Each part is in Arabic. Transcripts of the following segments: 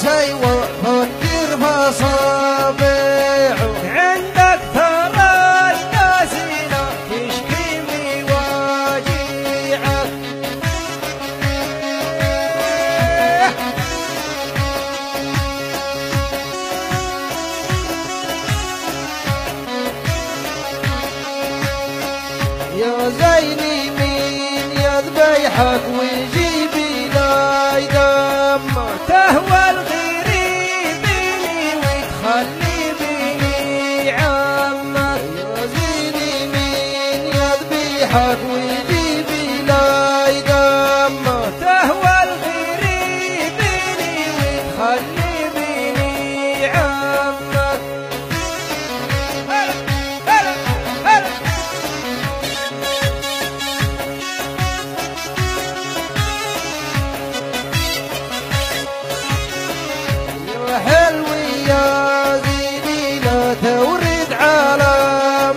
راسي وفكر بصابعه عندك ترى الناسينا تشكي مواجيعك يا زيني مين يذبيحك ويجيبي لاي دم تهوى الغريب بيني وتخلي بيني عمك يا زيني مين يذبيحك ويجيبي لاي دم تهوى الغريب بيني وتخلي بيني عمك هلا هلا هلا حلوي يا زيني لا تورد على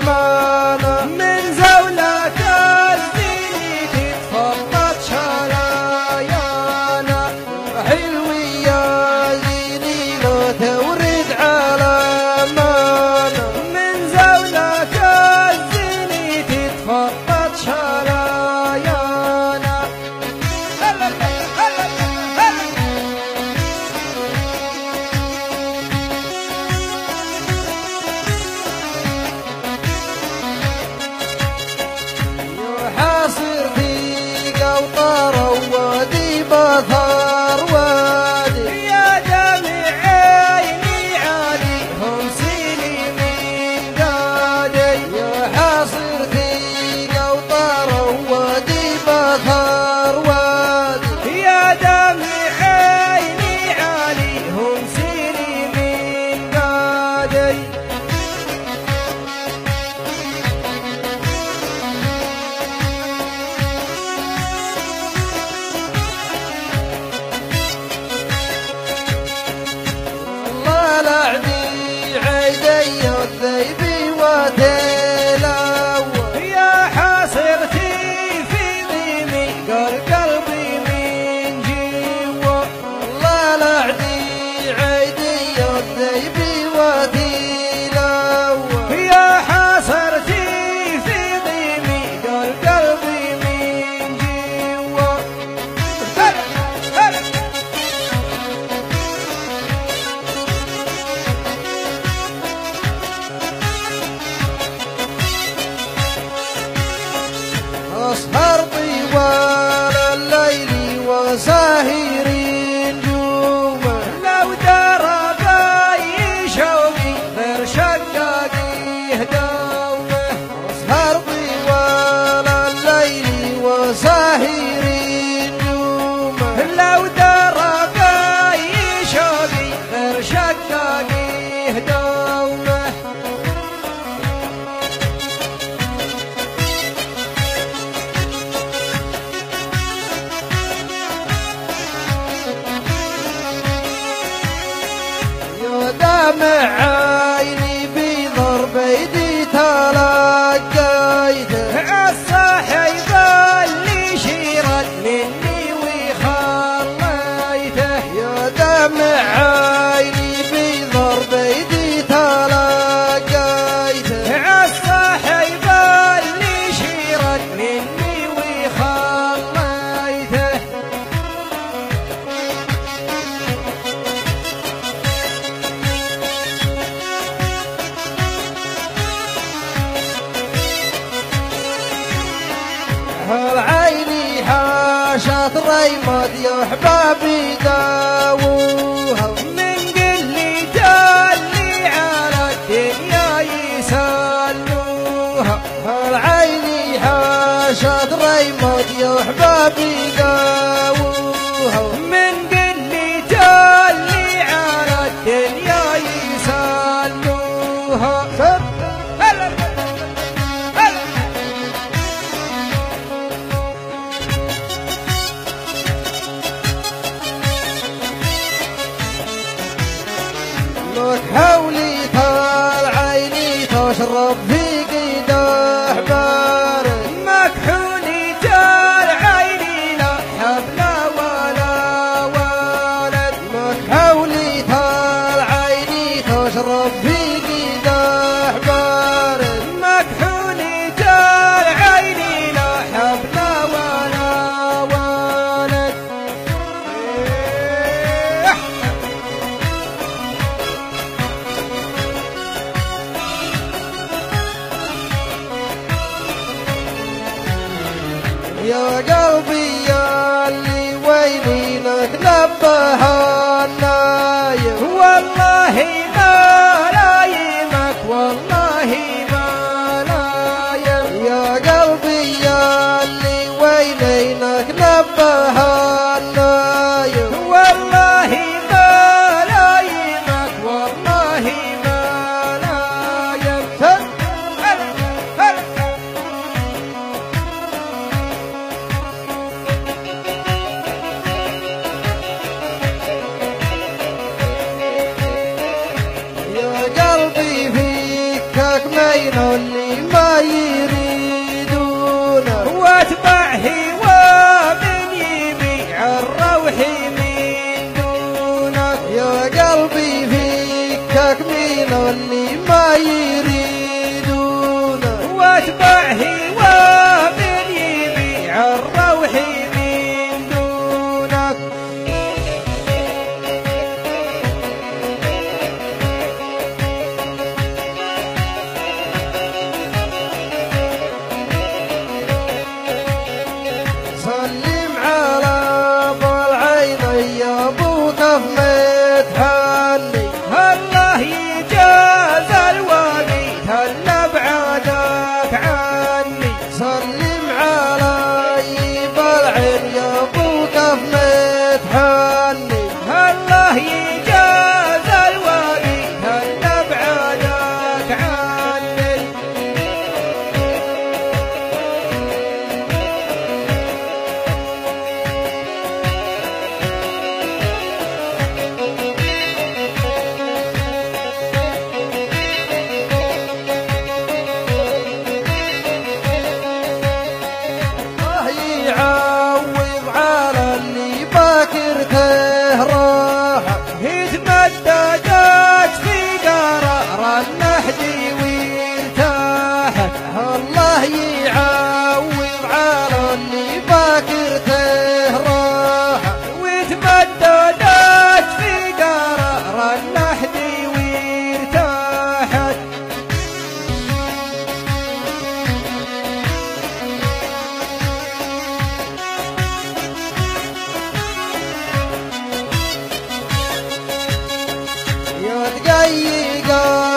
مانا من زولة الزيني تتفضل شرايانا حلوي يا زيني لا تورد على مانا من زولة الزيني تتفضل شرايانا هلا هلا هلا حاصر في قوطرة ووادي بثار وادي يا دمع عيني عالي هم سيني من دادي يا حاصر في قوطرة ووادي بثار وادي يا دمع عيني عالي هم سيني من دادي الله لعدي عيدي الذيبي وتلاوى يا حاصرتي في ضيمي قلبي من جوا الله لعدي عيدي الذيبي وتلاوى يا حاصرتي في ضيمي قلبي من جوا هلا هلا أسهر طوال الليل وساهر نجومه لو درب اي شوقي غير شقاقي دومه أسهر طوال الليل وساهر نجومه لو درب اي شوقي غير شقاقي دومه يا دمع عيني بضرب ايدي تلقيته الصاحب اللي شيرت مني وخليته يا دمع عيني بضرب ايدي تلقيته الصاحب اللي شيرت مني وخليته عيني حاشت ريمد يا احبابي داووها من قلة اللي على الدنيا يسلوها عيني حاشت ريمد يا احبابي داووها من قلة اللي على الدنيا يسلوها هلا هلا لك حولي طال عيني تشرب في قداح بارد مكحولي جال عيني لا حبل ولا ولد لك حولي العين اللي ما يريدونه واتبعه ومن يبيع الروح من دونك يا قلبي فكك من اللي ما يريدونه واتبعه ومن يبيع الروح من دونك سلم على ابو العين يا ابو كف متهني الله يجاز الوالي هلا بعدك عني سلم على ابو العين يا ابو كف متهني الله يجاز الوالي هلا بعدك عني الله يعوض على اللي باكرته راحه تمددت في قرار النهدي وارتاحت الله يعوض على اللي باكرته راحه وتمددت في قرار النهدي وارتاحت يا دقيق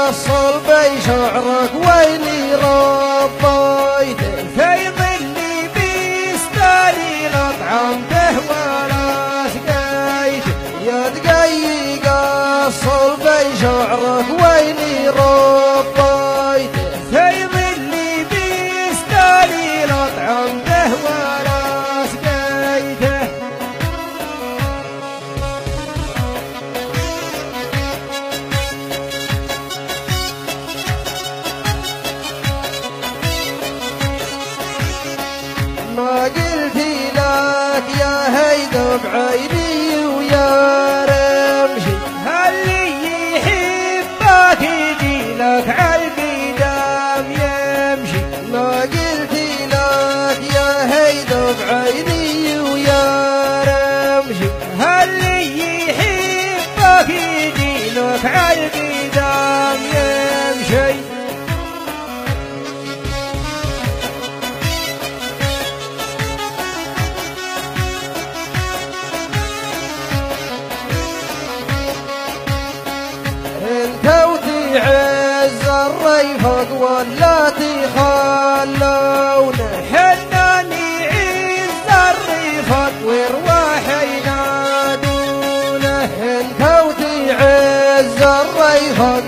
الصلب شعرك ويلي ربيته في ظلي بيستاني لطعمته ولا سقيته يا دقيق الصلب شعرك ويلي ربيته في ظلي بيستاني لطعمته ولا سقيته ما قلت لك يا هيدا بعيني ويا رمشي اللي يحبك يجي لك عالقدام يمشي ما قلت لك يا هيدا بعيني ويا رمشي اللي يحبك يجي لك عالقدام يمشي انت وتعز الريفق ولا تخلونه حناني عز الرفق وارواح ينادونه انت وتعز الريفق